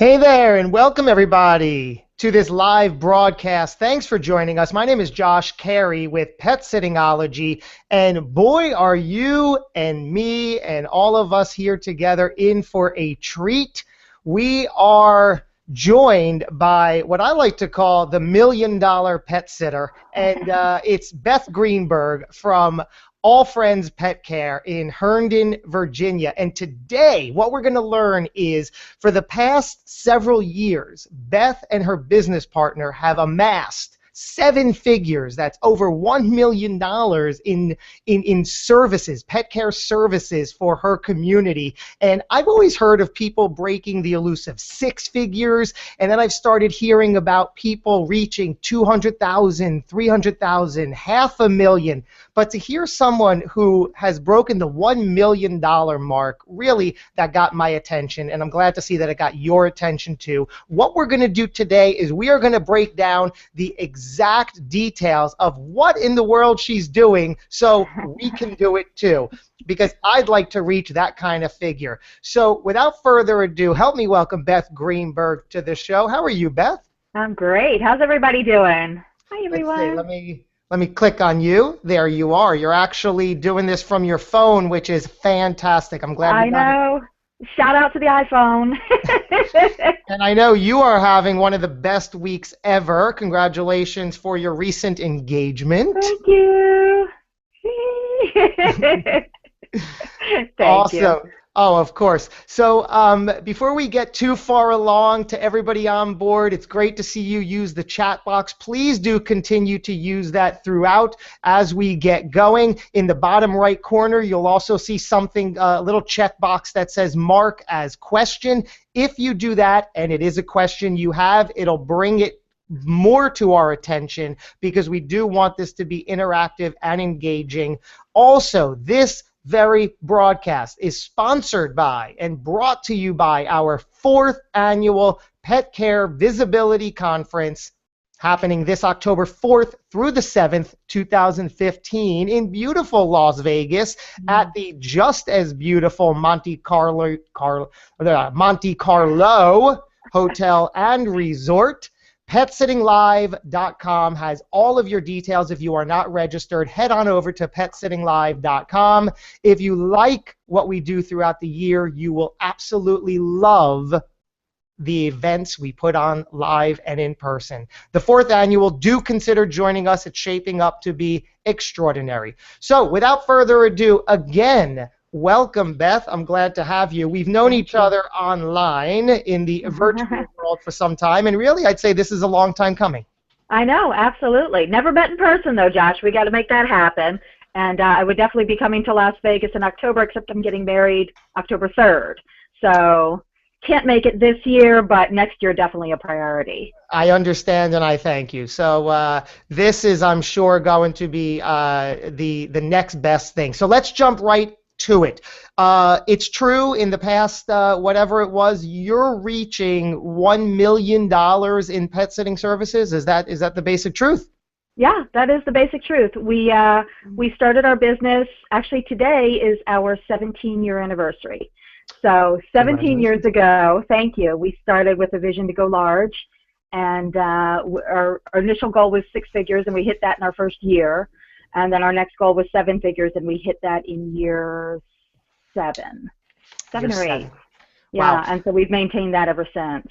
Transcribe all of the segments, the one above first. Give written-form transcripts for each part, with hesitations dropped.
Hey there, and welcome everybody to this live broadcast. Thanks for joining us. My name is Josh Carey with Pet Sittingology, and boy, are you and me and all of us here together in for a treat. We are joined by what I like to call the $1 million pet sitter, and it's Beth Greenberg from All Friends Pet Care in Herndon, Virginia. And today, what we're going to learn is for the past several years, Beth and her business partner have amassed 7 figures. That's over $1 million in services, pet care services for her community. And I've always heard of people breaking the elusive 6 figures, and then I've started hearing about people reaching 200,000, 300,000, $500,000. But to hear someone who has broken the $1 million mark, really, that got my attention, and I'm glad to see that it got your attention too. What we're going to do today is we are going to break down the exact details of what in the world she's doing so we can do it too, because I'd like to reach that kind of figure. So without further ado, help me welcome Beth Greenberg to the show. How are you, Beth? I'm great. How's everybody doing? Hi, everyone. Let's see, let me click on you. There you are. You're actually doing this from your phone, which is fantastic. I'm glad. I know. Shout out to the iPhone. And I know you are having one of the best weeks ever. Congratulations for your recent engagement. Thank you. Thank awesome. you. Oh, of course. So before we get too far along, to everybody on board, it's great to see you use the chat box. Please do continue to use that throughout as we get going. In the bottom right corner, you'll also see something, a little checkbox that says mark as question. If you do that, and it is a question you have, it'll bring it more to our attention because we do want this to be interactive and engaging. Also, this very broadcast is sponsored by and brought to you by our 4th annual Pet Care Visibility Conference happening this October 4th through the 7th, 2015 in beautiful Las Vegas at the just as beautiful Monte Carlo Hotel and Resort. PetSittingLive.com has all of your details. If you are not registered, head on over to PetSittingLive.com. If you like what we do throughout the year, you will absolutely love the events we put on live and in person. The 4th annual, do consider joining us. It's shaping up to be extraordinary. So without further ado, again, welcome, Beth. I'm glad to have you. We've known each other online in the virtual world for some time, and really, I'd say this is a long time coming. I know, absolutely. Never met in person, though, Josh. We got to make that happen. And I would definitely be coming to Las Vegas in October, except I'm getting married October 3rd. So can't make it this year, but next year definitely a priority. I understand, and I thank you. So this is, I'm sure, going to be the next best thing. So let's jump right to it. It's true, in the past, whatever it was, you're reaching $1 million in pet sitting services. Is that the basic truth? Yeah, that is the basic truth. We started our business, actually today is our 17-year anniversary. So 17 years ago, thank you, we started with a vision to go large, and our initial goal was 6 figures, and we hit that in our first year. And then our next goal was 7 figures, and we hit that in year 7 or 8. Yeah, wow. And so we've maintained that ever since.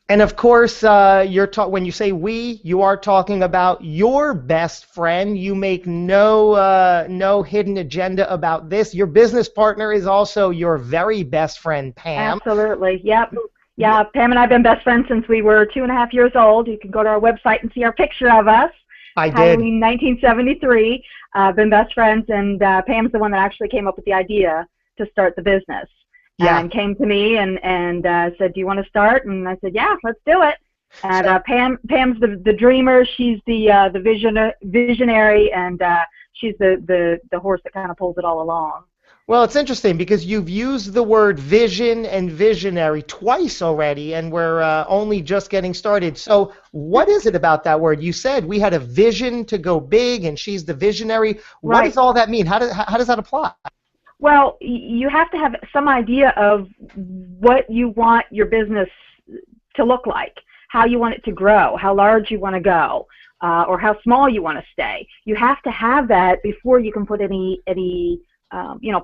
And of course, when you say we, you are talking about your best friend. You make no hidden agenda about this. Your business partner is also your very best friend, Pam. Absolutely. Yep. Yeah, Pam and I have been best friends since we were 2.5 years old. You can go to our website and see our picture of us. I did. Halloween 1973. Been best friends, and Pam's the one that actually came up with the idea to start the business. Yeah. And came to me and said, "Do you want to start?" And I said, "Yeah, let's do it." And Pam's the dreamer. She's the visionary, and she's the horse that kind of pulls it all along. Well, it's interesting because you've used the word vision and visionary twice already, and we're only just getting started. So what is it about that word? You said we had a vision to go big, and she's the visionary. What Right. does all that mean? How does that apply? Well, you have to have some idea of what you want your business to look like, how you want it to grow, how large you want to go, or how small you want to stay. You have to have that before you can put any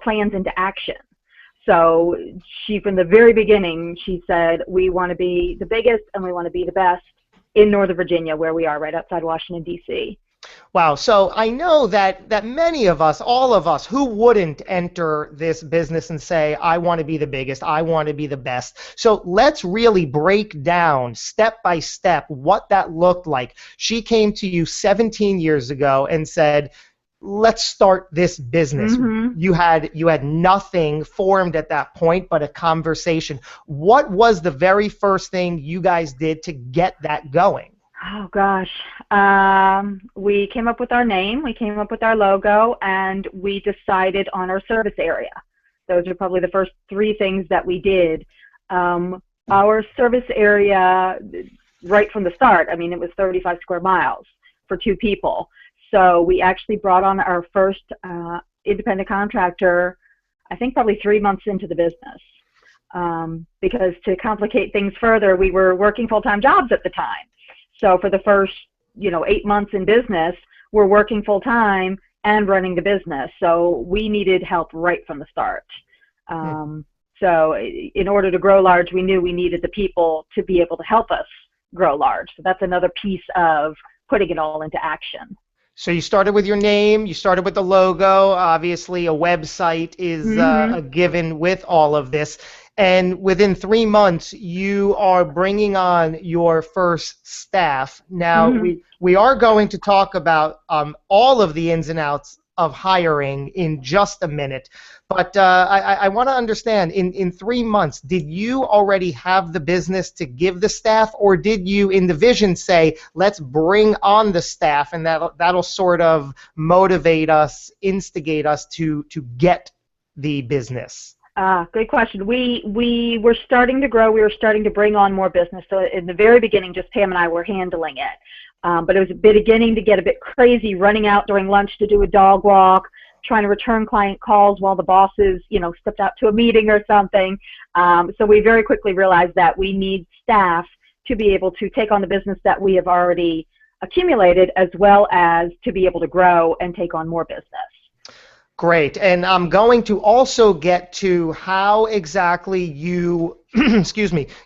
plans into action. So she, from the very beginning, she said, we want to be the biggest and we want to be the best in Northern Virginia, where we are, right outside Washington, D.C. Wow. So I know that many of us, all of us, who wouldn't enter this business and say, I want to be the biggest, I want to be the best. So let's really break down step by step what that looked like. She came to you 17 years ago and said, let's start this business. Mm-hmm. You had nothing formed at that point but a conversation. What was the very first thing you guys did to get that going? Oh, gosh. We came up with our name, we came up with our logo, and we decided on our service area. Those are probably the first three things that we did. Our service area, right from the start, I mean, it was 35 square miles for two people. So we actually brought on our first independent contractor, I think probably 3 months into the business. Because to complicate things further, we were working full-time jobs at the time. So for the first, 8 months in business, we're working full-time and running the business. So we needed help right from the start. So in order to grow large, we knew we needed the people to be able to help us grow large. So that's another piece of putting it all into action. So you started with your name, you started with the logo, obviously a website is a given with all of this. And within 3 months, you are bringing on your first staff. Now, we are going to talk about all of the ins and outs of hiring in just a minute. But I want to understand, in 3 months, did you already have the business to give the staff, or did you in the vision say, let's bring on the staff, and that'll sort of motivate us, instigate us to get the business? Good question. We were starting to grow. We were starting to bring on more business. So in the very beginning, just Pam and I were handling it. But it was beginning to get a bit crazy, running out during lunch to do a dog walk, trying to return client calls while the bosses, stepped out to a meeting or something. So we very quickly realized that we need staff to be able to take on the business that we have already accumulated, as well as to be able to grow and take on more business. Great. And I'm going to also get to how exactly you,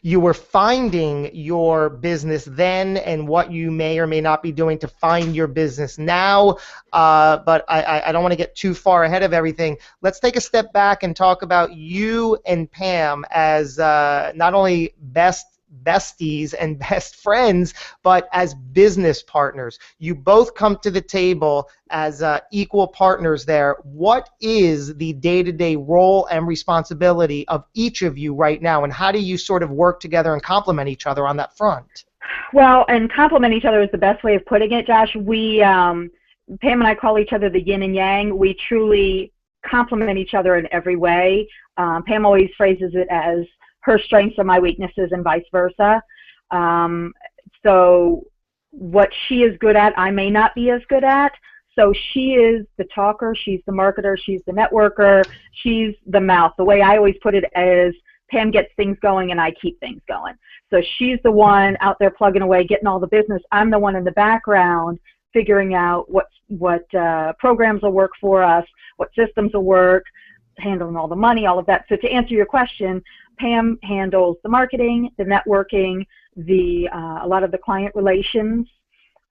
you were finding your business then and what you may or may not be doing to find your business now. But I don't want to get too far ahead of everything. Let's take a step back and talk about you and Pam as not only besties and best friends, but as business partners. You both come to the table as equal partners there. What is the day-to-day role and responsibility of each of you right now, and how do you sort of work together and complement each other on that front? Well, and complement each other is the best way of putting it, Josh. We, Pam and I call each other the yin and yang. We truly complement each other in every way. Pam always phrases it as her strengths are my weaknesses and vice versa. So what she is good at, I may not be as good at. So she is the talker, she's the marketer, she's the networker, she's the mouth. The way I always put it is Pam gets things going and I keep things going. So she's the one out there plugging away, getting all the business. I'm the one in the background figuring out what programs will work for us, what systems will work, handling all the money, all of that. So to answer your question, Pam handles the marketing, the networking, a lot of the client relations,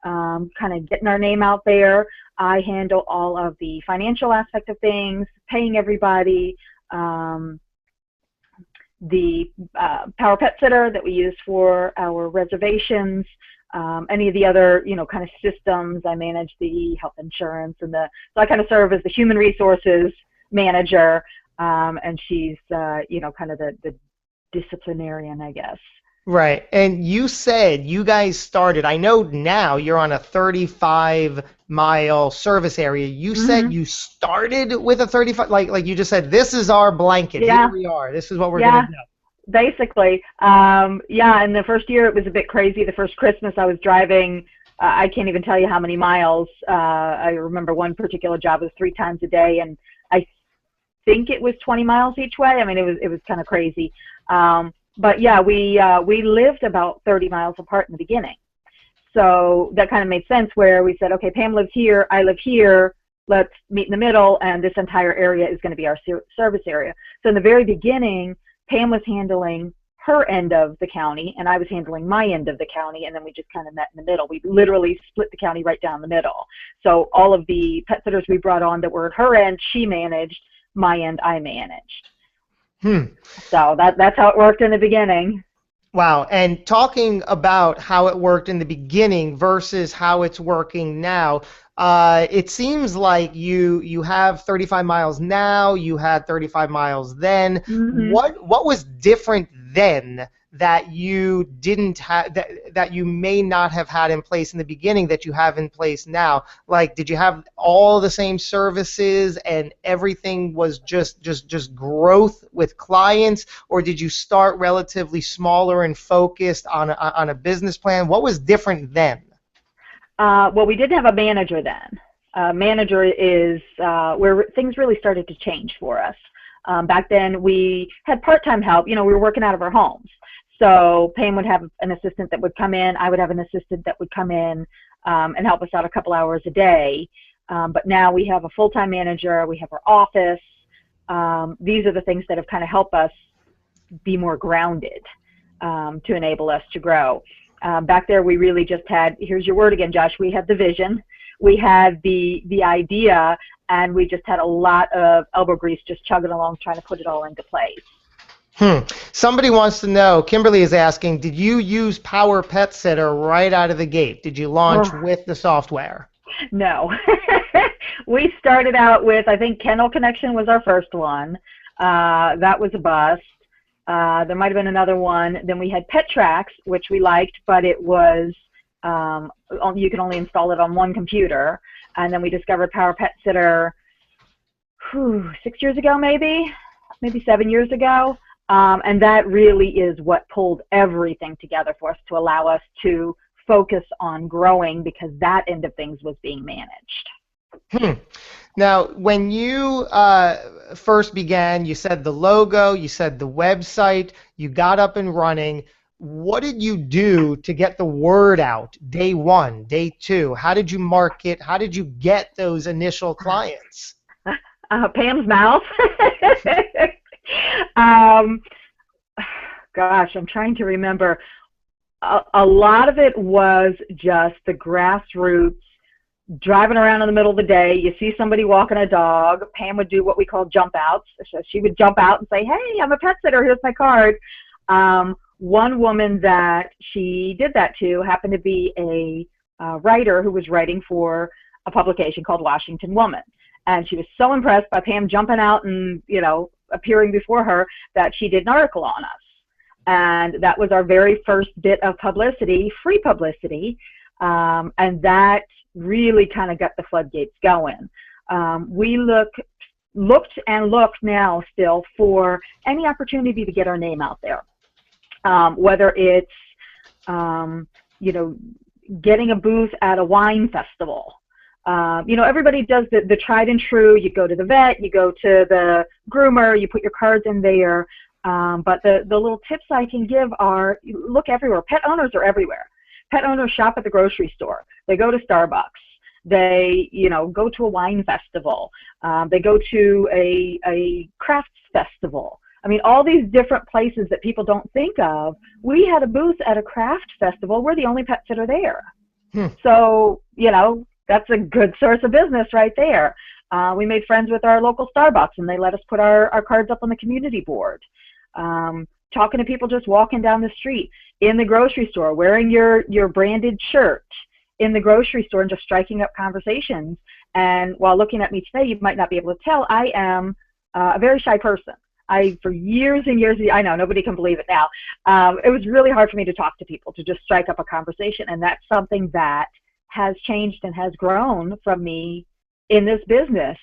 kind of getting our name out there. I handle all of the financial aspect of things, paying everybody, the Power Pet Sitter that we use for our reservations, any of the other, kind of systems. I manage the health insurance so I kind of serve as the human resources manager, and she's, kind of the disciplinarian, I guess. Right. And you said you guys started, I know now you're on a 35-mile service area. You said you started with a 35, like you just said, this is our blanket. Yeah. Here we are. This is what we're going to do. Basically. In the first year it was a bit crazy. The first Christmas I was driving, I can't even tell you how many miles. I remember one particular job was 3 times a day, and I think it was 20 miles each way. I mean, it was kind of crazy. But yeah, we lived about 30 miles apart in the beginning. So that kind of made sense where we said, okay, Pam lives here, I live here, let's meet in the middle, and this entire area is going to be our service area. So in the very beginning, Pam was handling her end of the county, and I was handling my end of the county, and then we just kind of met in the middle. We literally split the county right down the middle. So all of the pet sitters we brought on that were at her end, she managed, my end, I managed. So that's how it worked in the beginning. Wow. And talking about how it worked in the beginning versus how it's working now, it seems like you have 35 miles now, you had 35 miles then. Mm-hmm. What was different then that you didn't have, that you may not have had in place in the beginning that you have in place now? Like, did you have all the same services and everything was just growth with clients, or did you start relatively smaller and focused on a business plan? What was different then? Well, we didn't have a manager then. Manager is where things really started to change for us. Back then, we had part-time help. You know, we were working out of our homes. So Pam would have an assistant that would come in. I would have an assistant that would come in and help us out a couple hours a day. But now we have a full-time manager. We have our office. These are the things that have kind of helped us be more grounded to enable us to grow. Back there, we really just had, here's your word again, Josh, we had the vision. We had the idea, and we just had a lot of elbow grease just chugging along trying to put it all into place. Somebody wants to know, Kimberly is asking, did you use Power Pet Sitter right out of the gate? Did you launch with the software? No. We started out with, I think Kennel Connection was our first one. That was a bust. There might have been another one. Then we had Pet Tracks, which we liked, but it was, you can only install it on one computer. And then we discovered Power Pet Sitter 6 years ago, maybe 7 years ago. And that really is what pulled everything together for us to allow us to focus on growing, because that end of things was being managed. Now, when you first began, you said the logo, you said the website, you got up and running. What did you do to get the word out day one, day two? How did you market? How did you get those initial clients? Pam's mouth. Gosh, I'm trying to remember. A lot of it was just the grassroots, driving around in the middle of the day. You see somebody walking a dog. Pam would do what we call jump outs. So she would jump out and say, hey, I'm a pet sitter. Here's my card. One woman that she did that to happened to be a writer who was writing for a publication called Washington Woman. And she was so impressed by Pam jumping out and, you know, appearing before her that she did an article on us. And that was our very first bit of publicity, free publicity. And that really kind of got the floodgates going. We looked now still for any opportunity to get our name out there. Whether it's, you know, getting a booth at a wine festival. You know, everybody does the tried and true. You go to the vet, you go to the groomer, you put your cards in there. But the little tips I can give are, look everywhere. Pet owners are everywhere. Pet owners shop at the grocery store. They go to Starbucks. They, you know, go to a wine festival. They go to a crafts festival. I mean, all these different places that people don't think of. We had a booth at a craft festival. We're the only pet sitter there. So, you know, that's a good source of business right there. We made friends with our local Starbucks, and they let us put our cards up on the community board. Talking to people just walking down the street, in the grocery store, wearing your branded shirt in the grocery store, and just striking up conversations. And while looking at me today, you might not be able to tell, I am a very shy person. For years and years, I know, nobody can believe it now. It was really hard for me to talk to people, to just strike up a conversation. And that's something that has changed and has grown from me in this business.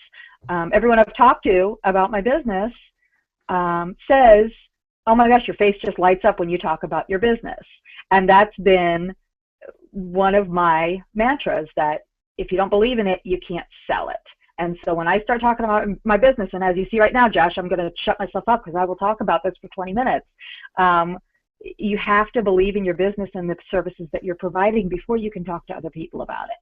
Everyone I've talked to about my business says, oh my gosh, your face just lights up when you talk about your business. And that's been one of my mantras, that if you don't believe in it, you can't sell it. And so when I start talking about my business, and as you see right now, Josh, I'm going to shut myself up because I will talk about this for 20 minutes. You have to believe in your business and the services that you're providing before you can talk to other people about it.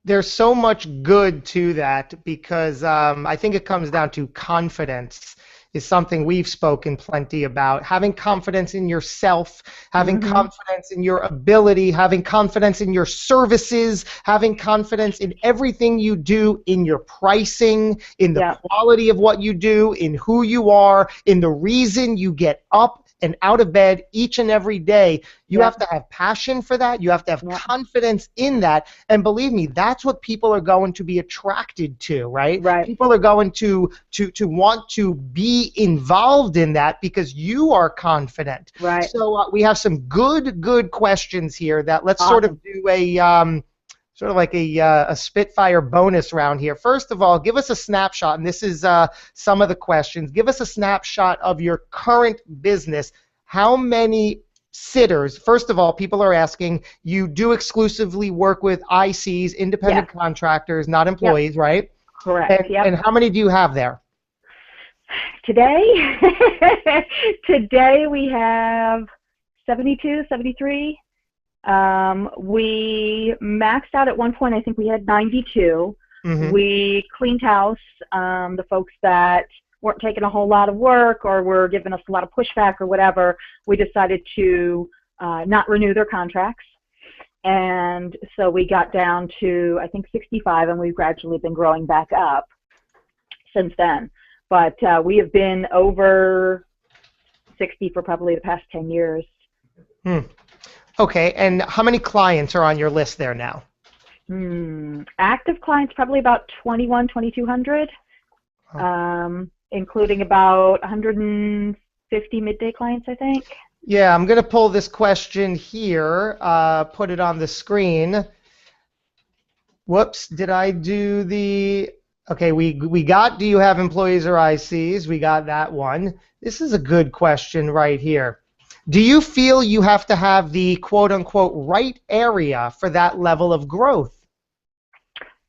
There's so much good to that because I think it comes down to confidence is something we've spoken plenty about. Having confidence in yourself, having confidence in your ability, having confidence in your services, having confidence in everything you do, in your pricing, in the quality of what you do, in who you are, in the reason you get up and out of bed each and every day. You have to have passion for that. You have to have confidence in that. And believe me, that's what people are going to be attracted to, right? People are going to want to be involved in that because you are confident. So we have some good questions here that let's sort of do a sort of like a Spitfire bonus round here. First of all, give us a snapshot, and this is some of the questions. Give us a snapshot of your current business. How many sitters? First of all, people are asking, you do exclusively work with ICs, independent contractors, not employees, right? Correct. And how many do you have there? Today we have 72, 73. We maxed out at one point, I think we had 92. We cleaned house. The folks that weren't taking a whole lot of work or were giving us a lot of pushback or whatever, we decided to not renew their contracts. And so we got down to, I think, 65, and we've gradually been growing back up since then. But we have been over 60 for probably the past 10 years. Okay, and how many clients are on your list there now? Active clients, probably about 2,200, including about 150 midday clients, I think. Yeah, I'm going to pull this question here, put it on the screen. Whoops, did I do the... Okay, we got, do you have employees or ICs? We got that one. This is a good question right here. Do you feel you have to have the quote-unquote right area for that level of growth?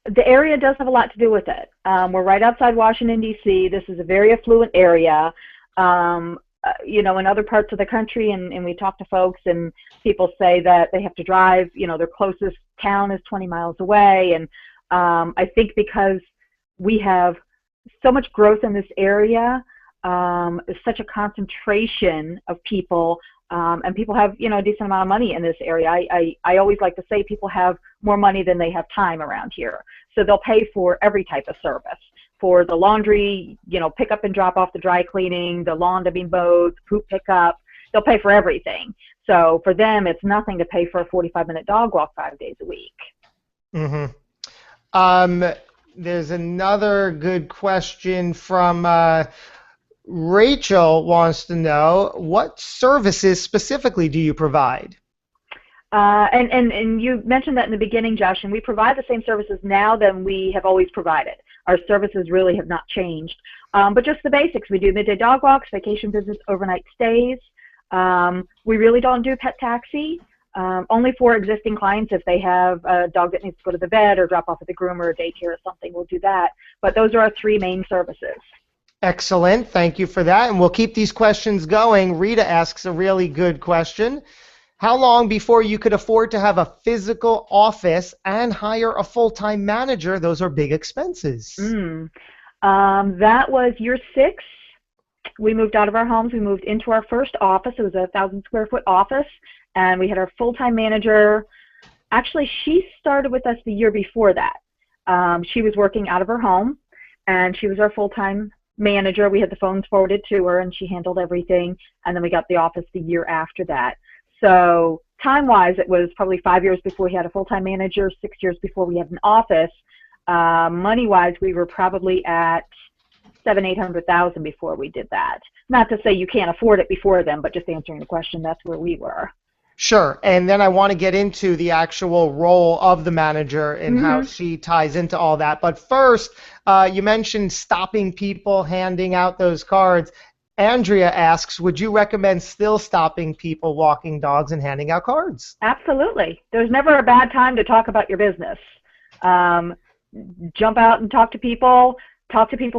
The area does have a lot to do with it. We're right outside Washington, D.C. This is a very affluent area. You know, in other parts of the country, and we talk to folks, and people say that they have to drive, you know, their closest town is 20 miles away. And I think because we have so much growth in this area, there's such a concentration of people, and people have, you know, a decent amount of money in this area. I always like to say people have more money than they have time around here. So they'll pay for every type of service. For the laundry, you know, pick up and drop off, the dry cleaning, the lawn to be mowed, poop pickup, they'll pay for everything. So for them, it's nothing to pay for a 45-minute dog walk 5 days a week. There's another good question from Rachel wants to know, what services specifically do you provide? And you mentioned that in the beginning, Josh, and we provide the same services now than we have always provided. Our services really have not changed, but just the basics. We do midday dog walks, vacation visits, overnight stays. We really don't do pet taxi, only for existing clients. If they have a dog that needs to go to the vet or drop off at the groomer or daycare or something, we'll do that. But those are our three main services. Excellent. Thank you for that. And we'll keep these questions going. Rita asks a really good question. How long before you could afford to have a physical office and hire a full-time manager? Those are big expenses. That was year 6. We moved out of our homes. We moved into our first office. It was a 1,000-square-foot office, and we had our full-time manager. Actually, she started with us the year before that. She was working out of her home, and she was our full-time manager. We had the phones forwarded to her, and she handled everything, and then we got the office the year after that. So time-wise, it was probably 5 years before we had a full-time manager, 6 years before we had an office. Money-wise, we were probably at $700,000-800,000 before we did that. Not to say you can't afford it before then, but just answering the question, that's where we were. Sure, and then I want to get into the actual role of the manager and how she ties into all that. But first, you mentioned stopping people handing out those cards. Andrea asks, would you recommend still stopping people walking dogs and handing out cards? Absolutely. There's never a bad time to talk about your business. jump out and talk to people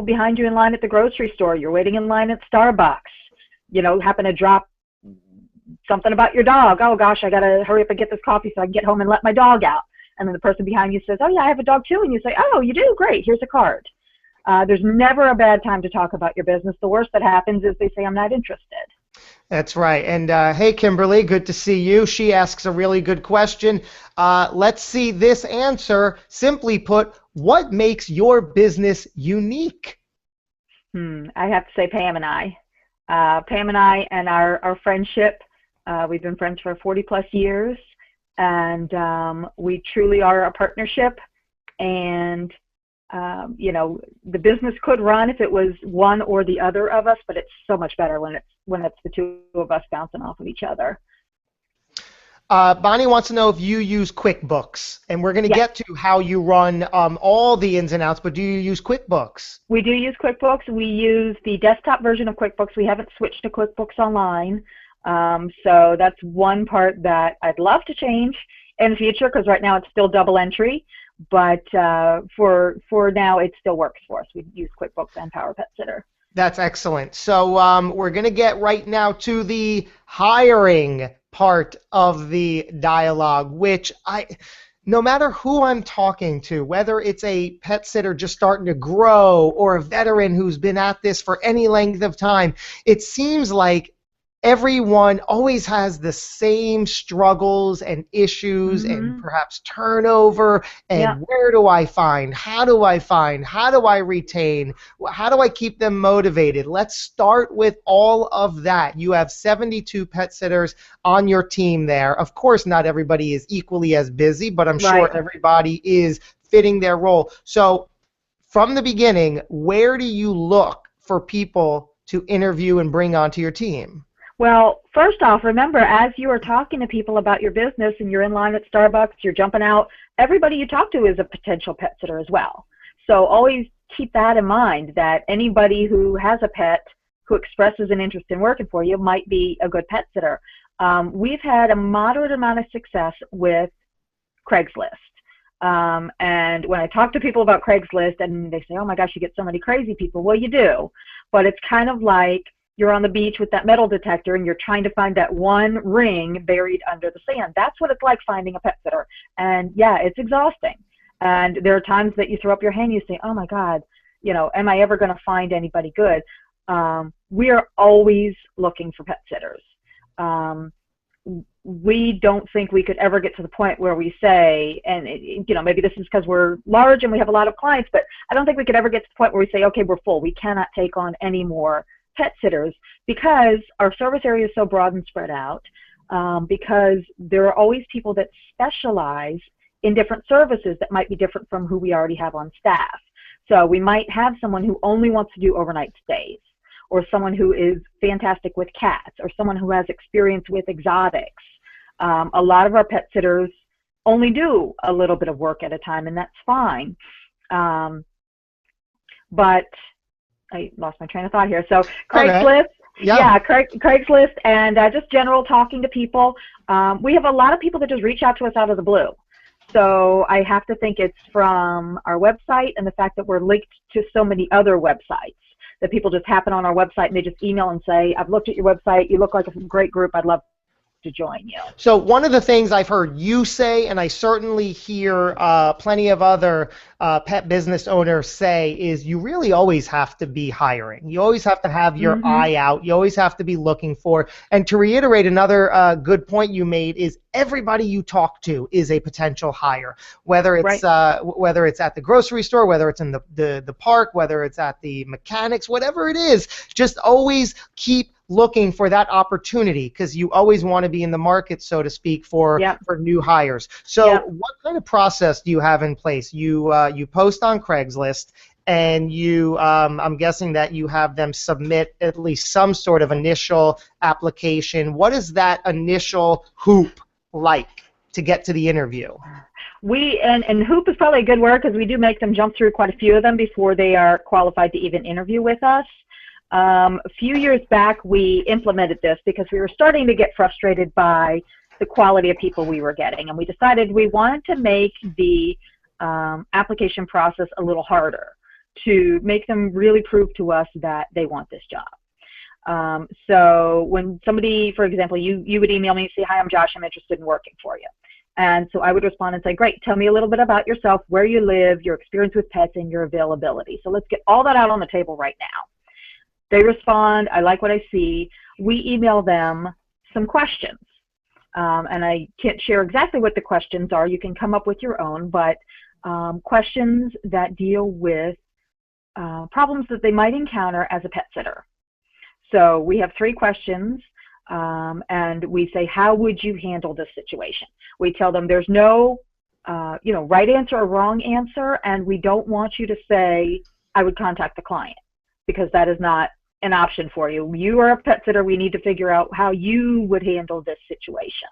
behind you in line at the grocery store. You're waiting in line at Starbucks. You know, happen to drop something about your dog. Oh gosh, I gotta hurry up and get this coffee so I can get home and let my dog out. And then the person behind you says, oh yeah, I have a dog too. And you say, oh, you do? Great, here's a card. There's never a bad time to talk about your business. The worst that happens is they say, I'm not interested. That's right. And hey, Kimberly, good to see you. She asks a really good question. Let's see this answer. Simply put, what makes your business unique? I have to say Pam and I. Pam and I and our friendship, we've been friends for 40 plus years, and we truly are a partnership. And you know, the business could run if it was one or the other of us, but it's so much better when it's the two of us bouncing off of each other. Bonnie wants to know if you use QuickBooks, and we're going to get to how you run all the ins and outs, but do you use QuickBooks? We do use QuickBooks. We use the desktop version of QuickBooks. We haven't switched to QuickBooks Online, so that's one part that I'd love to change in the future, because right now it's still double entry. But for now, it still works for us. We use QuickBooks and Power Pet Sitter. That's excellent. So we're going to get right now to the hiring part of the dialogue, which no matter who I'm talking to, whether it's a pet sitter just starting to grow or a veteran who's been at this for any length of time, it seems like everyone always has the same struggles and issues and perhaps turnover and where do I find, how do I retain, how do I keep them motivated? Let's start with all of that. You have 72 pet sitters on your team there. Of course, not everybody is equally as busy, but I'm sure everybody is fitting their role. So from the beginning, where do you look for people to interview and bring onto your team? Well, first off, remember, as you are talking to people about your business and you're in line at Starbucks, you're jumping out, everybody you talk to is a potential pet sitter as well. So always keep that in mind, that anybody who has a pet who expresses an interest in working for you might be a good pet sitter. We've had a moderate amount of success with Craigslist. And when I talk to people about Craigslist and they say, oh my gosh, you get so many crazy people. Well, you do, but it's kind of like you're on the beach with that metal detector and you're trying to find that one ring buried under the sand. That's what it's like finding a pet sitter. And yeah, it's exhausting. And there are times that you throw up your hand and you say, oh my God, you know, am I ever going to find anybody good? We are always looking for pet sitters. We don't think we could ever get to the point where we say, and you know, maybe this is because we're large and we have a lot of clients, but I don't think we could ever get to the point where we say, okay, we're full. We cannot take on any more pet sitters, because our service area is so broad and spread out, because there are always people that specialize in different services that might be different from who we already have on staff. So we might have someone who only wants to do overnight stays, or someone who is fantastic with cats, or someone who has experience with exotics. A lot of our pet sitters only do a little bit of work at a time, and that's fine. But I lost my train of thought here. So Craigslist, Craigslist, and just general talking to people. We have a lot of people that just reach out to us out of the blue. So I have to think it's from our website and the fact that we're linked to so many other websites, that people just happen on our website and they just email and say, I've looked at your website, you look like a great group, I'd love to join you. So one of the things I've heard you say, and I certainly hear plenty of other pet business owners say, is you really always have to be hiring. You always have to have your eye out. You always have to be looking for. And to reiterate, another good point you made is everybody you talk to is a potential hire, whether it's whether it's at the grocery store, whether it's in the park, whether it's at the mechanics, whatever it is. Just always keep looking for that opportunity, because you always want to be in the market, so to speak, for new hires. So what kind of process do you have in place? You post on Craigslist, and you I'm guessing that you have them submit at least some sort of initial application. What is that initial hoop like to get to the interview? And hoop is probably a good word, because we do make them jump through quite a few of them before they are qualified to even interview with us. A few years back, we implemented this because we were starting to get frustrated by the quality of people we were getting, and we decided we wanted to make the application process a little harder to make them really prove to us that they want this job. So when somebody, for example, you would email me and say, hi, I'm Josh, I'm interested in working for you. And so I would respond and say, great, tell me a little bit about yourself, where you live, your experience with pets, and your availability. So let's get all that out on the table right now. They respond, I like what I see. We email them some questions. And I can't share exactly what the questions are. You can come up with your own, but questions that deal with problems that they might encounter as a pet sitter. So we have 3 questions. And we say, how would you handle this situation? We tell them there's no, right answer or wrong answer, and we don't want you to say, I would contact the client, because that is not an option for you. You are a pet sitter. We need to figure out how you would handle this situation.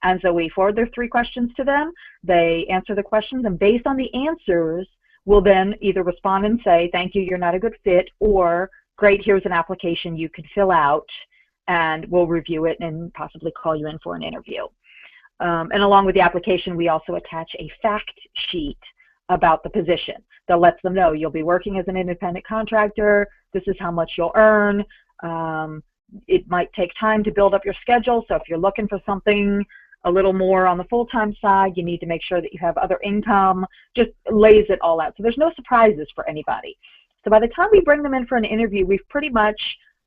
And so we forward their 3 questions to them. They answer the questions, and based on the answers, we'll then either respond and say, thank you, you're not a good fit, or great, here's an application you could fill out, and we'll review it and possibly call you in for an interview. And along with the application, we also attach a fact sheet about the position that lets them know you'll be working as an independent contractor, this is how much you'll earn. It might take time to build up your schedule, so if you're looking for something a little more on the full-time side, you need to make sure that you have other income. Just lays it all out. So there's no surprises for anybody. So by the time we bring them in for an interview, we've pretty much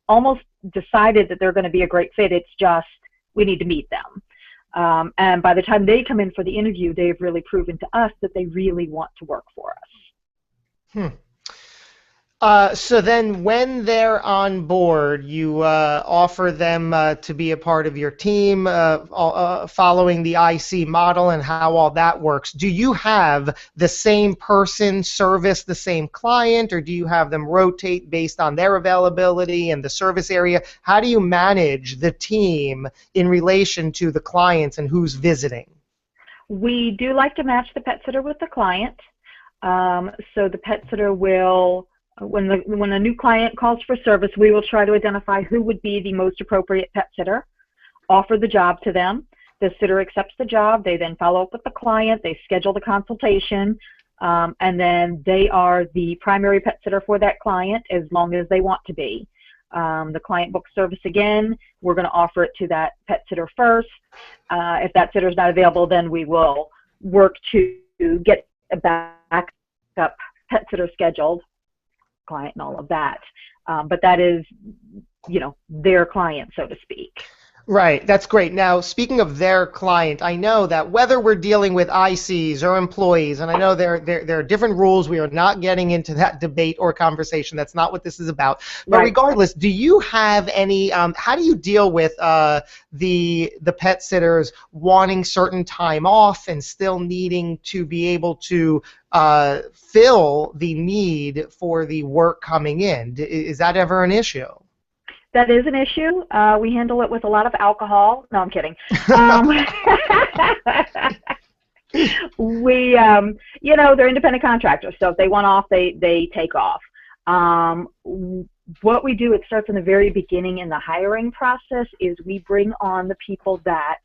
almost decided that they're going to be a great fit. It's just we need to meet them. And by the time they come in for the interview, they've really proven to us that they really want to work for us. So then when they're on board, you offer them to be a part of your team, following the IC model and how all that works. Do you have the same person service the same client, or do you have them rotate based on their availability and the service area? How do you manage the team in relation to the clients and who's visiting? We do like to match the pet sitter with the client. So the pet sitter will, when a new client calls for service, we will try to identify who would be the most appropriate pet sitter, offer the job to them. The sitter accepts the job. They then follow up with the client. They schedule the consultation, and then they are the primary pet sitter for that client as long as they want to be. The client books service again. We're going to offer it to that pet sitter first. If that sitter is not available, then we will work to get a backup pet sitter scheduled, client and all of that. But that is, their client, so to speak. Right, that's great. Now, speaking of their client, I know that whether we're dealing with ICs or employees, and I know there are different rules, we are not getting into that debate or conversation. That's not what this is about. But right. Regardless, do you have any, how do you deal with the pet sitters wanting certain time off and still needing to be able to fill the need for the work coming in? Is that ever an issue? That is an issue. We handle it with a lot of alcohol. No, I'm kidding. They're independent contractors, so if they want off, they take off. What we do, it starts in the very beginning in the hiring process, is we bring on the people that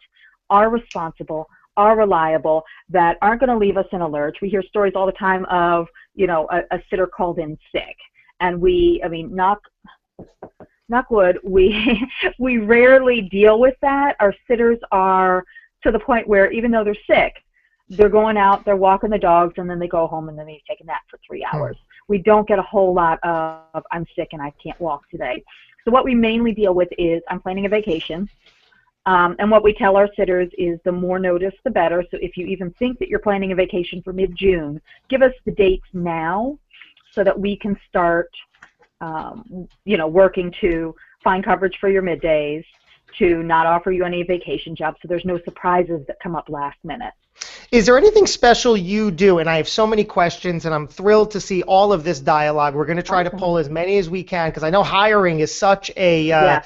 are responsible, are reliable, that aren't going to leave us in a lurch. We hear stories all the time of, a sitter called in sick, and knock wood, we rarely deal with that. Our sitters are to the point where even though they're sick, they're going out, they're walking the dogs, and then they go home and then they take a nap for 3 hours. We don't get a whole lot of, I'm sick and I can't walk today. So what we mainly deal with is, I'm planning a vacation. And what we tell our sitters is the more notice, the better. So if you even think that you're planning a vacation for mid-June, give us the dates now so that we can start working to find coverage for your middays, to not offer you any vacation jobs, so there's no surprises that come up last minute. Is there anything special you do? And I have so many questions, and I'm thrilled to see all of this dialogue. We're going to try to pull as many as we can, because I know hiring is such a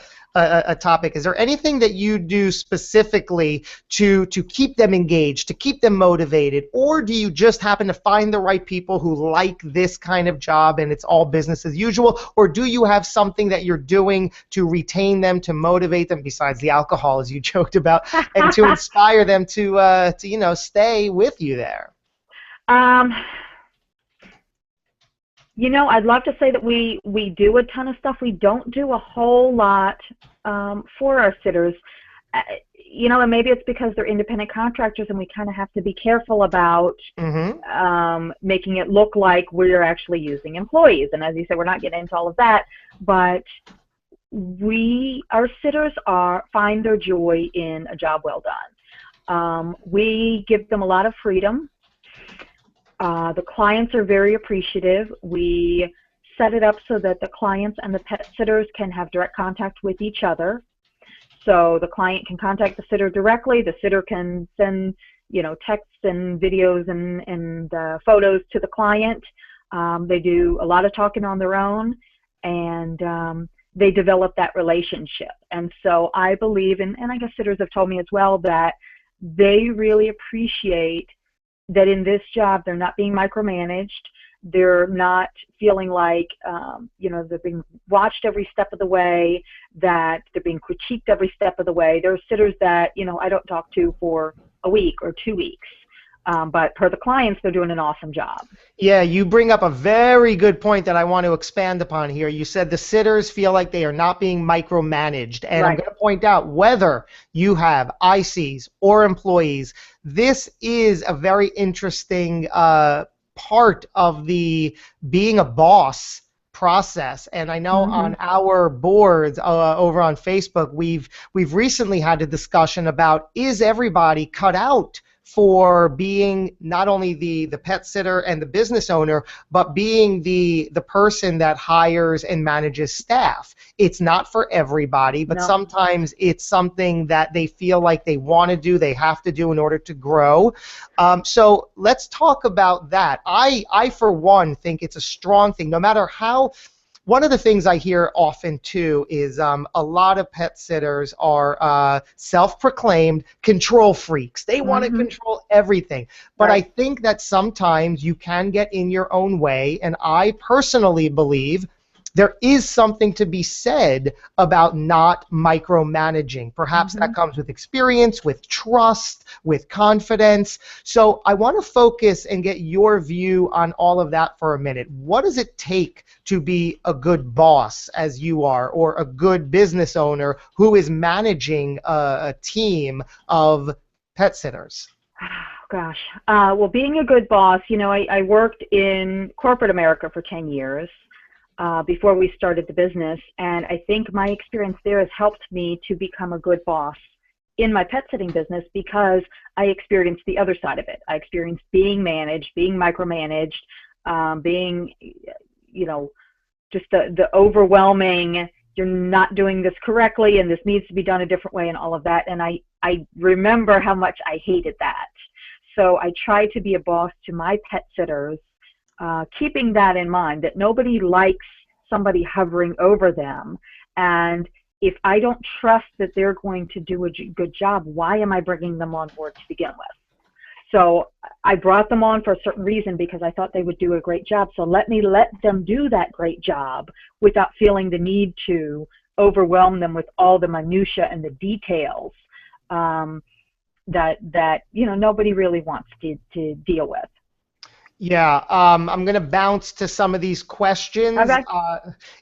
topic. Is there anything that you do specifically to keep them engaged, to keep them motivated, or do you just happen to find the right people who like this kind of job and it's all business as usual, or do you have something that you're doing to retain them, to motivate them, besides the alcohol, as you joked about, and to inspire them to stay with you there? Um, I'd love to say that we do a ton of stuff. We don't do a whole lot for our sitters. And maybe it's because they're independent contractors, and we kind of have to be careful about making it look like we're actually using employees. And as you said, we're not getting into all of that, but our sitters find their joy in a job well done. We give them a lot of freedom. The clients are very appreciative. We set it up so that the clients and the pet sitters can have direct contact with each other. So the client can contact the sitter directly. The sitter can send, texts and videos and photos to the client. They do a lot of talking on their own, and they develop that relationship. And so I believe, and I guess sitters have told me as well, that they really appreciate that in this job they're not being micromanaged. They're not feeling like, they're being watched every step of the way, that they're being critiqued every step of the way. There are sitters that, I don't talk to for a week or 2 weeks. But per the clients, they're doing an awesome job. Yeah, you bring up a very good point that I want to expand upon here. You said the sitters feel like they are not being micromanaged. And I'm going to point out, whether you have ICs or employees, this is a very interesting part of the being a boss process. And I know on our boards over on Facebook, we've recently had a discussion about, is everybody cut out for being not only the pet sitter and the business owner, but being the person that hires and manages staff. It's not for everybody, but sometimes it's something that they feel like they want to do, they have to do in order to grow. So let's talk about that. I for one, think it's a strong thing, no matter how. One of the things I hear often, too, is a lot of pet sitters are self-proclaimed control freaks. They want to control everything. But I think that sometimes you can get in your own way, and I personally believe there is something to be said about not micromanaging. Perhaps that comes with experience, with trust, with confidence. So I want to focus and get your view on all of that for a minute. What does it take to be a good boss, as you are, or a good business owner who is managing a team of pet sitters? Gosh. Well, being a good boss, I worked in corporate America for 10 years. Before we started the business, and I think my experience there has helped me to become a good boss in my pet sitting business, because I experienced the other side of it. I experienced being managed, being micromanaged, being, just the overwhelming, you're not doing this correctly and this needs to be done a different way, and all of that. And I remember how much I hated that. So I try to be a boss to my pet sitters, keeping that in mind, that nobody likes somebody hovering over them. And if I don't trust that they're going to do a good job, why am I bringing them on board to begin with? So I brought them on for a certain reason, because I thought they would do a great job. So let them do that great job without feeling the need to overwhelm them with all the minutia and the details that nobody really wants to deal with. Yeah, I'm going to bounce to some of these questions. Okay.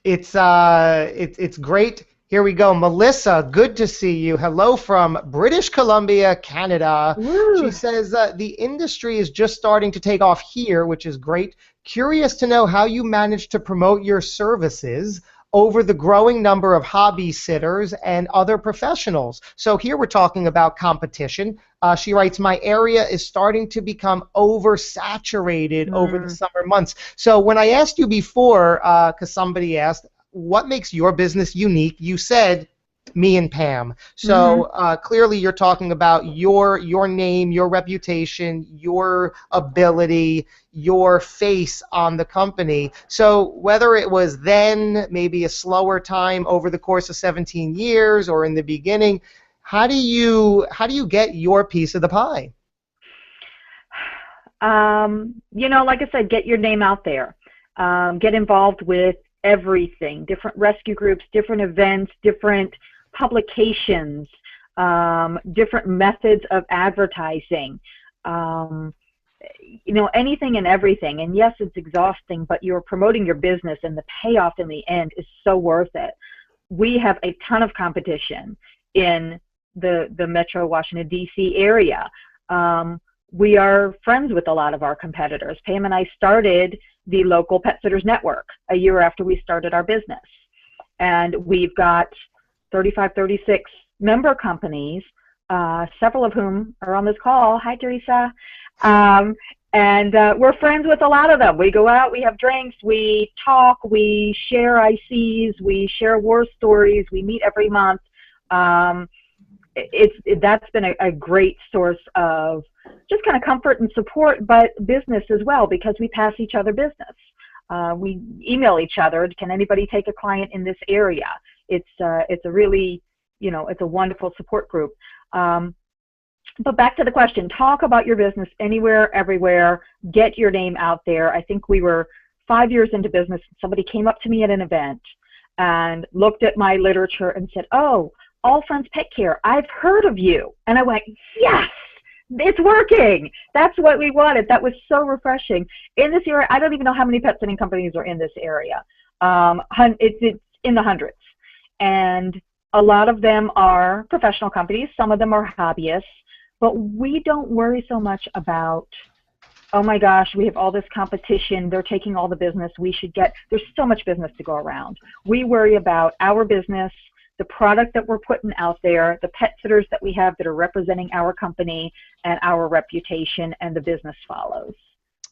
It's great. Here we go. Melissa, good to see you. Hello from British Columbia, Canada. Woo. She says the industry is just starting to take off here, which is great. Curious to know how you managed to promote your services over the growing number of hobby sitters and other professionals. So here we're talking about competition. She writes, my area is starting to become oversaturated over the summer months. So when I asked you before, because somebody asked, what makes your business unique, you said me and Pam. So clearly you're talking about your name, your reputation, your ability, your face on the company. So whether it was then maybe a slower time over the course of 17 years or in the beginning, how do you get your piece of the pie? Like I said, get your name out there. Get involved with everything, different rescue groups, different events, different publications, different methods of advertising. anything and everything. And yes, it's exhausting, but you're promoting your business, and the payoff in the end is so worth it. We have a ton of competition in the Metro Washington, D.C. area. We are friends with a lot of our competitors. Pam and I started the local Pet Sitters Network a year after we started our business. And we've got 35, 36 member companies, several of whom are on this call. Hi, Teresa. And we're friends with a lot of them. We go out, we have drinks, we talk, we share ICs, we share war stories, we meet every month. That's been a great source of just kind of comfort and support, but business as well, because we pass each other business. We email each other. Can anybody take a client in this area? It's a really, it's a wonderful support group. But back to the question, talk about your business anywhere, everywhere, get your name out there. I think we were 5 years into business. Somebody came up to me at an event and looked at my literature and said, "Oh, All Friends Pet Care, I've heard of you." And I went, yes, it's working. That's what we wanted. That was so refreshing. In this area, I don't even know how many pet sitting companies are in this area. It's in the hundreds. And a lot of them are professional companies. Some of them are hobbyists. But we don't worry so much about, oh my gosh, we have all this competition. They're taking all the business. There's so much business to go around. We worry about our business, the product that we're putting out there, the pet sitters that we have that are representing our company and our reputation, and the business follows.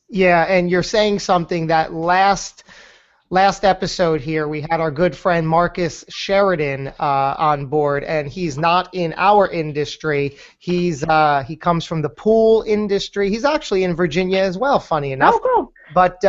Yeah, and you're saying something that last episode here, we had our good friend Marcus Sheridan on board, and he's not in our industry. He comes from the pool industry. He's actually in Virginia as well, funny enough. Oh, cool. But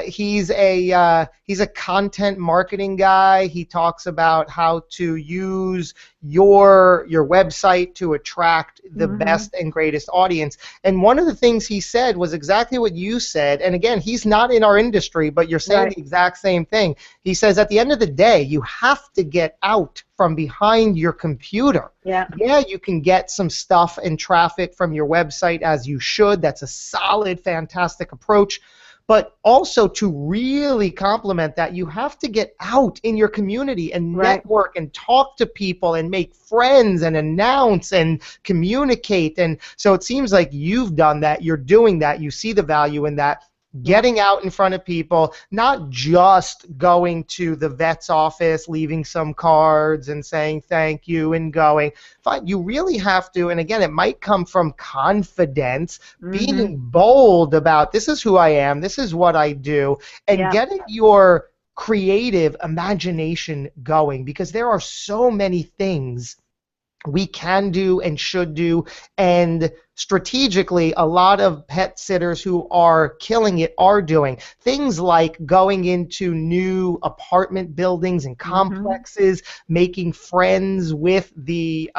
he's a content marketing guy. He talks about how to use your website to attract the best and greatest audience. And one of the things he said was exactly what you said. And again, he's not in our industry, but you're saying the exact same thing. He says at the end of the day, you have to get out from behind your computer. Yeah, you can get some stuff and traffic from your website, as you should. That's a solid, fantastic approach. But also, to really complement that, you have to get out in your community and network and talk to people and make friends and announce and communicate. And so it seems like you've done that. You're doing that. You see the value in that. Getting out in front of people, not just going to the vet's office, leaving some cards and saying thank you and going. Fine, you really have to, and again, it might come from confidence, being bold about this is who I am, this is what I do, and getting your creative imagination going, because there are so many things we can do and should do, and strategically a lot of pet sitters who are killing it are doing things like going into new apartment buildings and complexes, making friends with the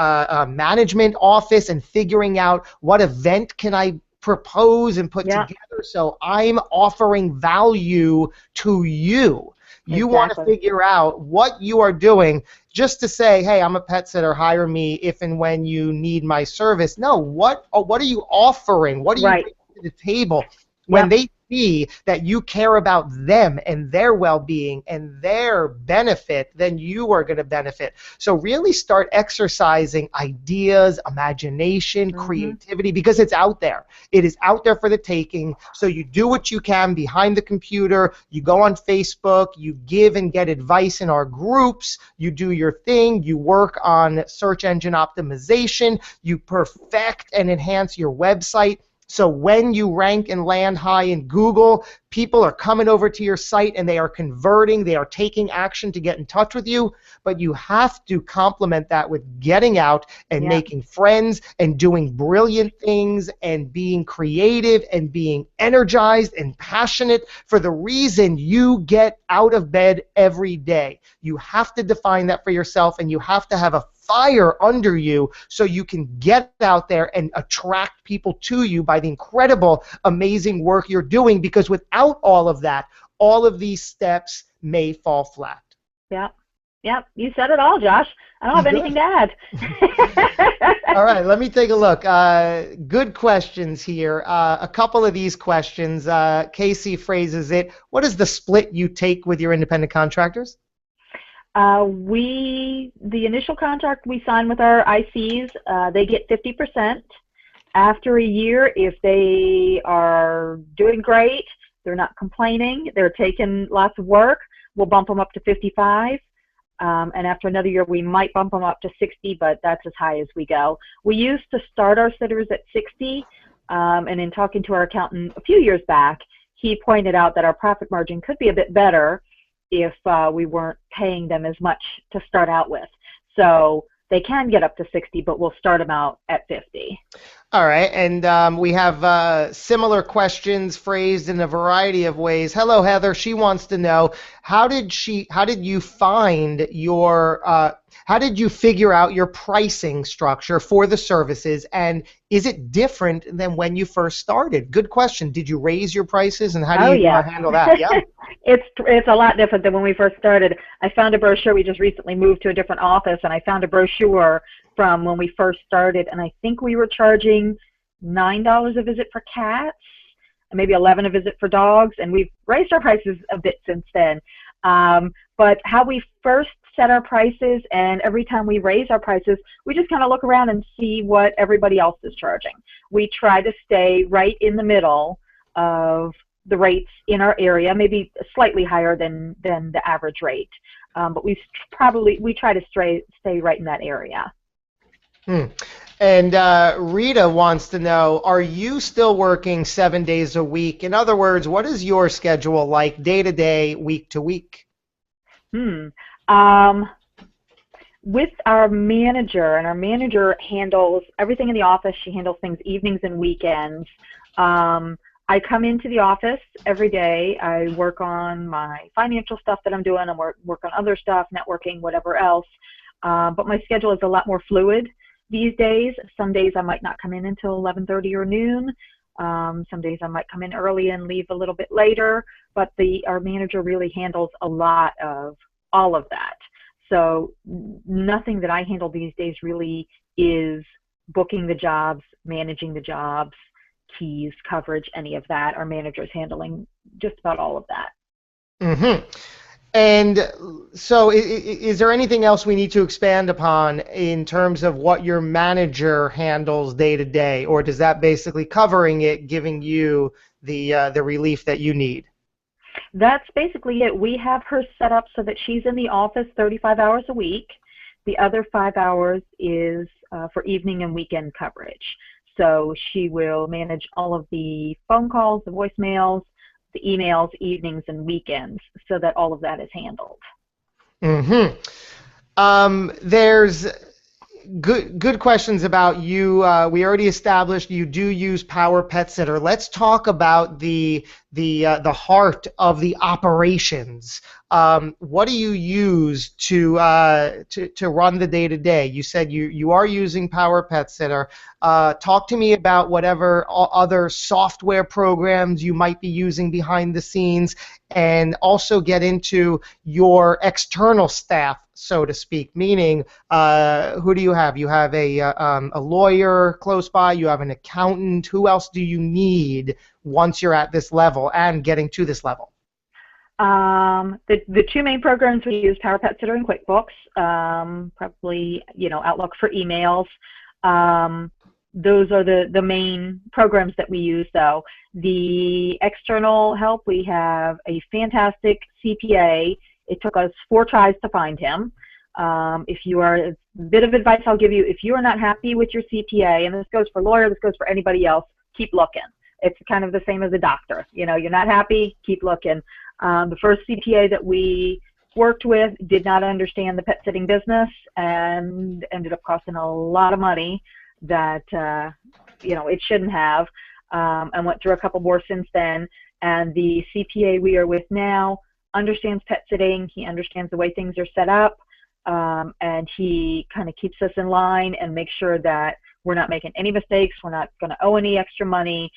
management office and figuring out what event can I propose and put together, so I'm offering value to you. You want to figure out what you are doing just to say, hey, I'm a pet sitter, hire me if and when you need my service. No, what are you offering? What are you bringing to the table? When they see that you care about them and their well-being and their benefit, then you are going to benefit. So really start exercising ideas, imagination, creativity, because it's out there. It is out there for the taking. So you do what you can behind the computer. You go on Facebook. You give and get advice in our groups. You do your thing. You work on search engine optimization. You perfect and enhance your website. So when you rank and land high in Google, people are coming over to your site and they are converting, they are taking action to get in touch with you, but you have to complement that with getting out and making friends and doing brilliant things and being creative and being energized and passionate for the reason you get out of bed every day. You have to define that for yourself, and you have to have a fire under you so you can get out there and attract people to you by the incredible, amazing work you're doing, because without all of that, all of these steps may fall flat. Yeah. Yep, you said it all, Josh. I don't have anything to add. All right, let me take a look. Good questions here. A couple of these questions. Casey phrases it, what is the split you take with your independent contractors? The initial contract we sign with our ICs, they get 50%. After a year, if they are doing great, they're not complaining, they're taking lots of work, we'll bump them up to 55. And after another year, we might bump them up to 60, but that's as high as we go. We used to start our sitters at 60, and in talking to our accountant a few years back, he pointed out that our profit margin could be a bit better if we weren't paying them as much to start out with. So they can get up to 60, but we'll start them out at 50. All right, and we have similar questions phrased in a variety of ways. Hello, Heather. She wants to know how did you find your how did you figure out your pricing structure for the services, and is it different than when you first started? Good question. Did you raise your prices, and how do you handle that? Yeah. It's a lot different than when we first started. I found a brochure. We just recently moved to a different office, and I found a brochure from when we first started, and I think we were charging $9 a visit for cats, and maybe $11 a visit for dogs, and we've raised our prices a bit since then. But how we first set our prices, and every time we raise our prices, we just kind of look around and see what everybody else is charging. We try to stay right in the middle of the rates in our area, maybe slightly higher than the average rate, but we try to stay right in that area. And Rita wants to know, are you still working 7 days a week? In other words, what is your schedule like day to day, week to week? With our manager, and our manager handles everything in the office. She handles things evenings and weekends. I come into the office every day. I work on my financial stuff that I'm doing. I work on other stuff, networking, whatever else. But my schedule is a lot more fluid these days. Some days I might not come in until 11:30 or noon. Some days I might come in early and leave a little bit later. But our manager really handles a lot of all of that. So nothing that I handle these days really is booking the jobs, managing the jobs, keys, coverage, any of that. Our manager is handling just about all of that. Mm-hmm. And so is there anything else we need to expand upon in terms of what your manager handles day to day, or does that basically covering it, giving you the relief that you need? That's basically it. We have her set up so that she's in the office 35 hours a week. The other 5 hours is for evening and weekend coverage. So she will manage all of the phone calls, the voicemails, the emails, evenings and weekends, so that all of that is handled. There's good questions about you. We already established you do use Power Pet Sitter. Let's talk about the heart of the operations. What do you use to run the day to day? You said you are using Power Pet Sitter. Talk to me about whatever other software programs you might be using behind the scenes, and also get into your external staff, so to speak. Meaning, who do you have? You have a lawyer close by. You have an accountant. Who else do you need once you're at this level and getting to this level? The two main programs we use, Power Pet Sitter and QuickBooks, probably, Outlook for emails. Those are the main programs that we use, though. The external help, we have a fantastic CPA. It took us 4 tries to find him. If you are, a bit of advice I'll give you, if you are not happy with your CPA, and this goes for lawyer, this goes for anybody else, keep looking. It's kind of the same as a doctor. You're not happy, keep looking. The first CPA that we worked with did not understand the pet sitting business and ended up costing a lot of money that it shouldn't have, and went through a couple more since then. And the CPA we are with now understands pet sitting. He understands the way things are set up, and he kind of keeps us in line and makes sure that we're not making any mistakes, we're not going to owe any extra money,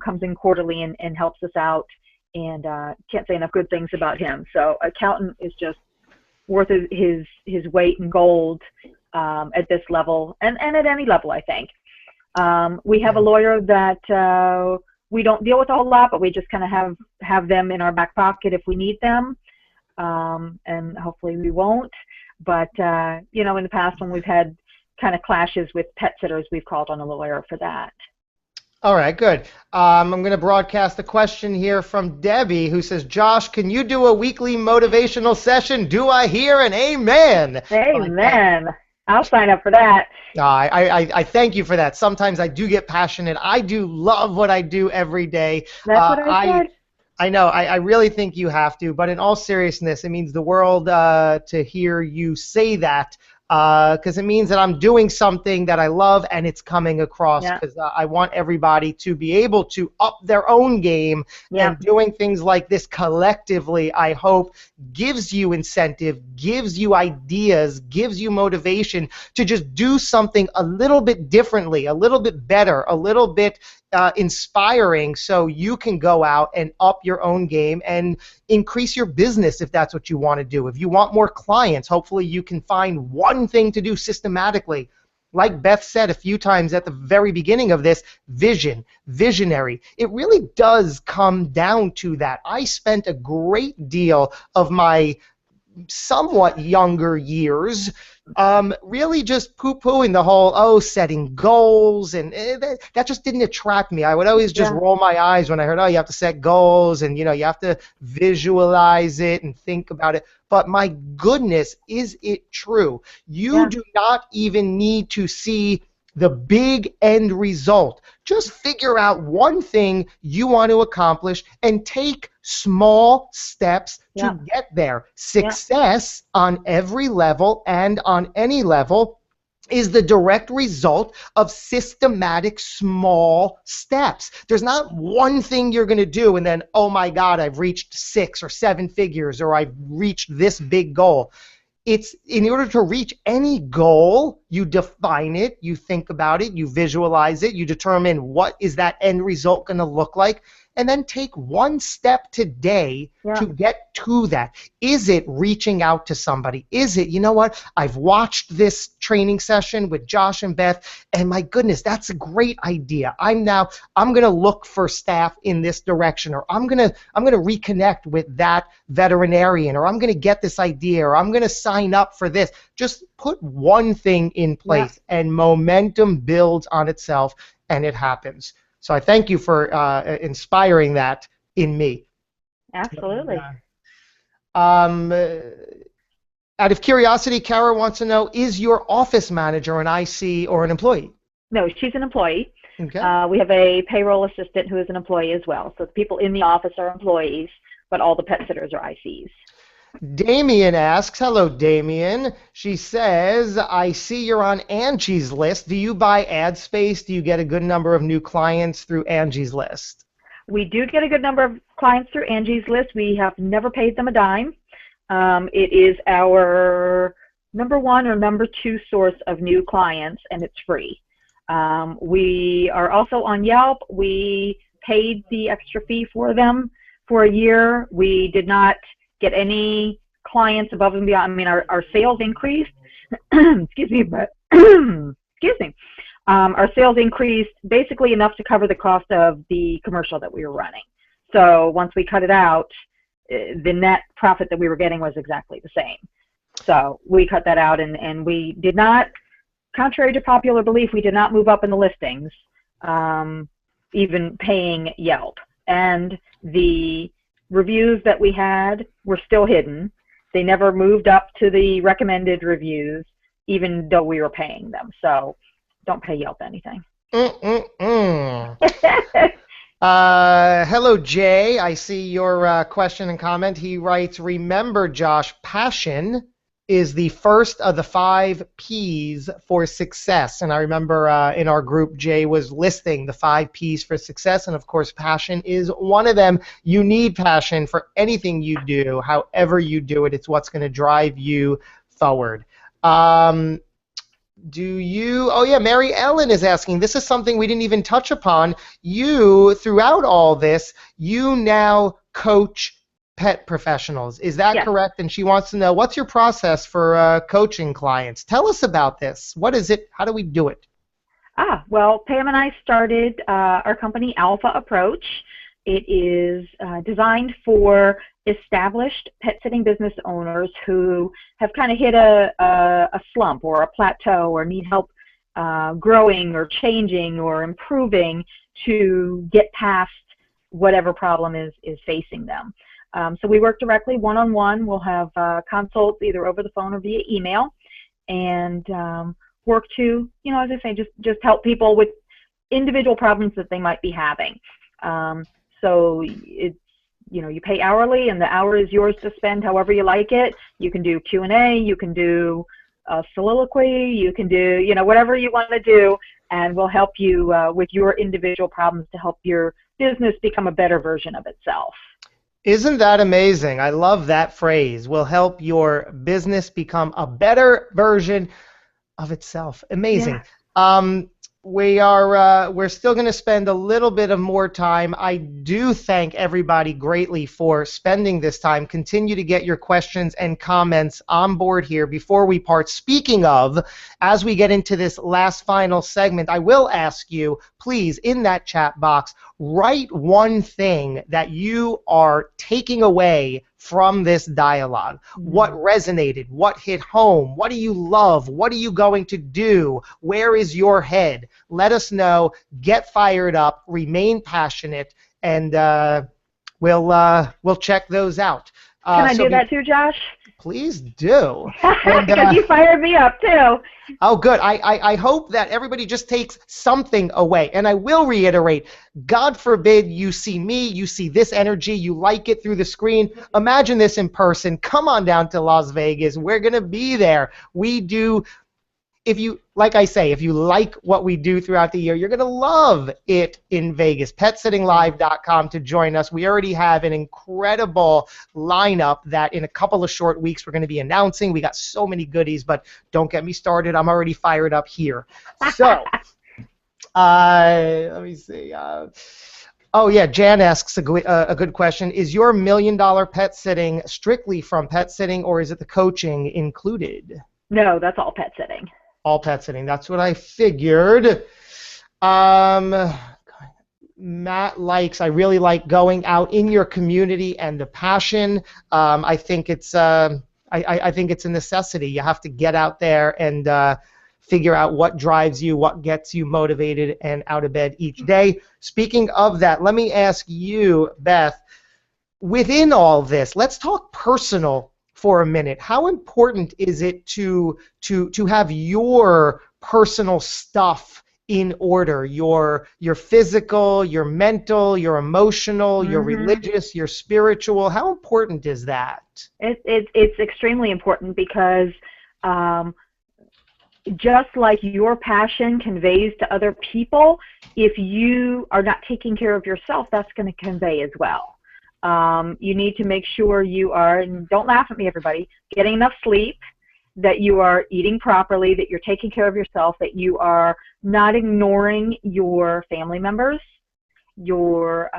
comes in quarterly and helps us out, and can't say enough good things about him. So accountant is just worth his weight in gold at this level, and at any level, I think. We have a lawyer that we don't deal with a whole lot, but we just kind of have them in our back pocket if we need them, and hopefully we won't. But you know, in the past when we've had kind of clashes with pet sitters, we've called on a lawyer for that. All right, good. I'm going to broadcast a question here from Debbie, who says, Josh, can you do a weekly motivational session? Do I hear an amen? Amen. I'll sign up for that. I thank you for that. Sometimes I do get passionate. I do love what I do every day. That's what I said. I know. I really think you have to. But in all seriousness, it means the world to hear you say that. Because it means that I'm doing something that I love and it's coming across, because I want everybody to be able to up their own game, and doing things like this collectively, I hope, gives you incentive, gives you ideas, gives you motivation to just do something a little bit differently, a little bit better, a little bit inspiring, so you can go out and up your own game and increase your business if that's what you want to do. If you want more clients, hopefully you can find one thing to do systematically. Like Beth said a few times at the very beginning of this, visionary. It really does come down to that. I spent a great deal of my somewhat younger years really just poo-pooing the whole, setting goals, and that just didn't attract me. I would always just roll my eyes when I heard, you have to set goals, and you have to visualize it and think about it. But my goodness, is it true? You do not even need to see the big end result. Just figure out one thing you want to accomplish and take small steps to get there. Success on every level and on any level is the direct result of systematic small steps. There's not one thing you're going to do and then, oh my God, I've reached 6 or 7 figures, or I've reached this big goal. It's in order to reach any goal, you define it, you think about it, you visualize it, you determine what is that end result going to look like, and then take one step today to get to that. Is it reaching out to somebody? Is it, you know what, I've watched this training session with Josh and Beth, and my goodness, that's a great idea. I'm going to look for staff in this direction, or I'm going to reconnect with that veterinarian, or I'm going to get this idea, or I'm going to sign up for this. Just put one thing in place, and momentum builds on itself, and it happens. So I thank you for inspiring that in me. Absolutely. Out of curiosity, Kara wants to know, is your office manager an IC or an employee? No, she's an employee. Okay. We have a payroll assistant who is an employee as well. So the people in the office are employees, but all the pet sitters are ICs. Damien asks, hello Damien, she says, I see you're on Angie's List. Do you buy ad space? Do you get a good number of new clients through Angie's List? We do get a good number of clients through Angie's List. We have never paid them a dime. It is our number 1 or number 2 source of new clients, and it's free. We are also on Yelp. We paid the extra fee for them for a year. We did not get any clients above and beyond. I mean, our sales increased. Excuse me, but excuse me. Our sales increased basically enough to cover the cost of the commercial that we were running. So once we cut it out, the net profit that we were getting was exactly the same. So we cut that out, and we did not, contrary to popular belief, we did not move up in the listings, even paying Yelp. And the reviews that we had were still hidden. They never moved up to the recommended reviews, even though we were paying them. So don't pay Yelp anything. Hello, Jay. I see your question and comment. He writes, remember, Josh, passion is the first of the 5 P's for success. And I remember in our group, Jay was listing the 5 P's for success. And of course, passion is one of them. You need passion for anything you do, however you do it. It's what's going to drive you forward. Mary Ellen is asking, this is something we didn't even touch upon. You, throughout all this, you now coach pet professionals. Is that Yes. correct? And she wants to know, what's your process for coaching clients? Tell us about this. What is it? How do we do it? Well, Pam and I started our company Alpha Approach. It is designed for established pet sitting business owners who have kind of hit a slump or a plateau or need help growing or changing or improving to get past whatever problem is facing them. So we work directly one-on-one. We'll have consults either over the phone or via email, and work to, as I say, just help people with individual problems that they might be having. So it's, you pay hourly, and the hour is yours to spend however you like it. You can do Q&A, you can do soliloquy, you can do, whatever you want to do, and we'll help you with your individual problems to help your business become a better version of itself. Isn't that amazing? I love that phrase. Will help your business become a better version of itself. Amazing. Yeah. We're still going to spend a little bit of more time. I do thank everybody greatly for spending this time. Continue to get your questions and comments on board here before we part. Speaking of, as we get into this last final segment, I will ask you, please, in that chat box, write one thing that you are taking away from this dialogue. What resonated? What hit home? What do you love? What are you going to do? Where is your head? Let us know. Get fired up. Remain passionate, and we'll check those out. Can I do that too, Josh? Please do. Because you fired me up too. Oh, good. I hope that everybody just takes something away. And I will reiterate, God forbid you see me, you see this energy, you like it through the screen. Imagine this in person. Come on down to Las Vegas. We're going to be there. We do. If you, like I say, if you like what we do throughout the year, you're going to love it in Vegas. PetSittingLive.com to join us. We already have an incredible lineup that in a couple of short weeks we're going to be announcing. We got so many goodies, but don't get me started. I'm already fired up here. So, let me see. Oh, yeah, Jan asks a good question. Is your $1 million pet sitting strictly from pet sitting, or is it the coaching included? No, that's all pet sitting. All pet sitting. That's what I figured. Matt likes, I really like going out in your community and the passion. I think it's I think it's a necessity. You have to get out there and figure out what drives you, what gets you motivated and out of bed each day. Speaking of that, let me ask you, Beth, within all this, let's talk personal for a minute. How important is it to have your personal stuff in order? Your physical, your mental, your emotional, your religious, your spiritual. How important is that? It's extremely important because just like your passion conveys to other people, if you are not taking care of yourself, that's going to convey as well. You need to make sure you are, and don't laugh at me everybody, getting enough sleep, that you are eating properly, that you're taking care of yourself, that you are not ignoring your family members, your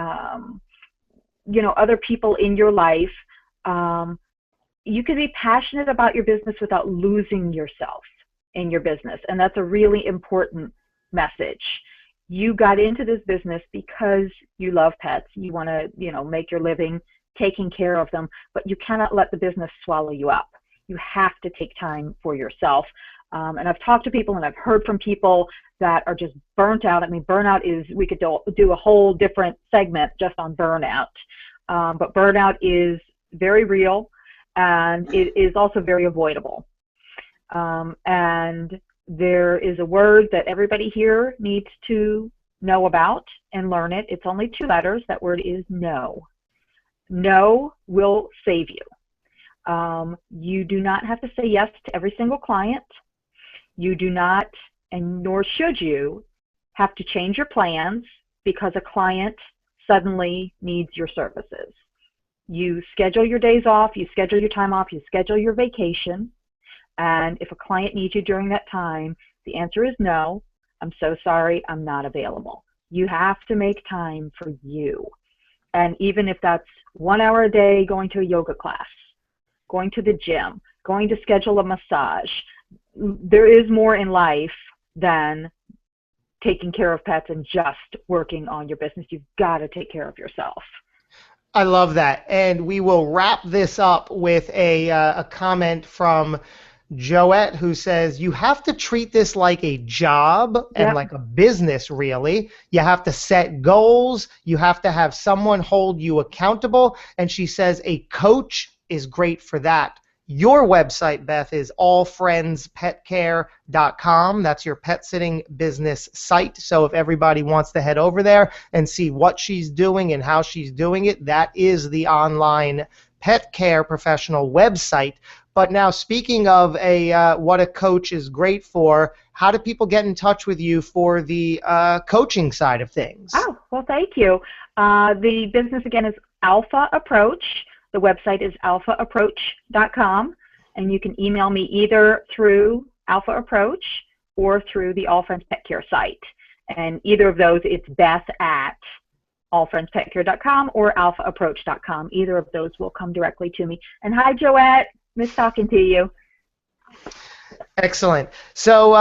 other people in your life. You can be passionate about your business without losing yourself in your business, and that's a really important message. You got into this business because you love pets. You want to, make your living taking care of them, but you cannot let the business swallow you up. You have to take time for yourself. And I've talked to people and I've heard from people that are just burnt out. I mean, burnout is, we could do a whole different segment just on burnout. But burnout is very real, and it is also very avoidable. And there is a word that everybody here needs to know about and learn it. It's only 2 letters. That word is no. No will save you. You do not have to say yes to every single client. You do not, and nor should you, have to change your plans because a client suddenly needs your services. You schedule your days off, you schedule your time off, you schedule your vacation. And if a client needs you during that time, the answer is no. I'm so sorry, I'm not available. You have to make time for you. And even if that's 1 hour a day going to a yoga class, going to the gym, going to schedule a massage, there is more in life than taking care of pets and just working on your business. You've got to take care of yourself. I love that. And we will wrap this up with a comment from Joette, who says, you have to treat this like a job and like a business, really. You have to set goals. You have to have someone hold you accountable. And she says a coach is great for that. Your website, Beth, is allfriendspetcare.com. That's your pet sitting business site. So if everybody wants to head over there and see what she's doing and how she's doing it, that is the online pet care professional website. But now, speaking of what a coach is great for, how do people get in touch with you for the coaching side of things? Oh, well, thank you. The business, again, is Alpha Approach. The website is alphaapproach.com, and you can email me either through Alpha Approach or through the All Friends Pet Care site. And either of those, it's Beth at allfriendspetcare.com or alphaapproach.com. Either of those will come directly to me. And hi, Joette. Miss talking to you. Excellent. So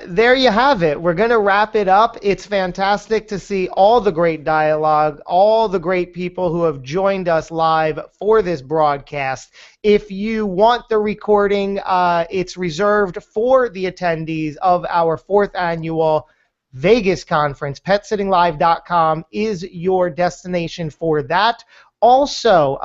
there you have it. We're going to wrap it up. It's fantastic to see all the great dialogue, all the great people who have joined us live for this broadcast. If you want the recording, it's reserved for the attendees of our 4th annual Vegas conference. PetSittingLive.com is your destination for that. Also,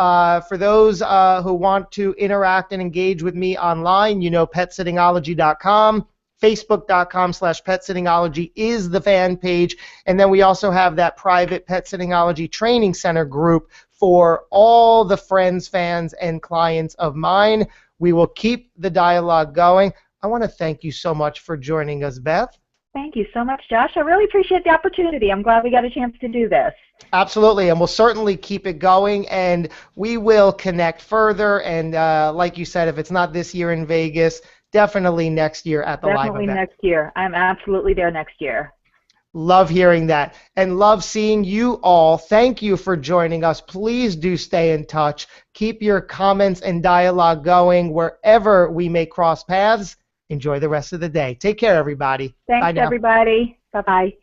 for those who want to interact and engage with me online, you know, PetSittingology.com, Facebook.com/PetSittingology is the fan page. And then we also have that private Pet Sittingology Training Center group for all the friends, fans, and clients of mine. We will keep the dialogue going. I want to thank you so much for joining us, Beth. Thank you so much, Josh. I really appreciate the opportunity. I'm glad we got a chance to do this. Absolutely, and we'll certainly keep it going, and we will connect further. And like you said, if it's not this year in Vegas, definitely next year at the live event. Definitely next year. I'm absolutely there next year. Love hearing that, and love seeing you all. Thank you for joining us. Please do stay in touch. Keep your comments and dialogue going wherever we may cross paths. Enjoy the rest of the day. Take care, everybody. Thanks, Bye now. everybody. Bye-bye.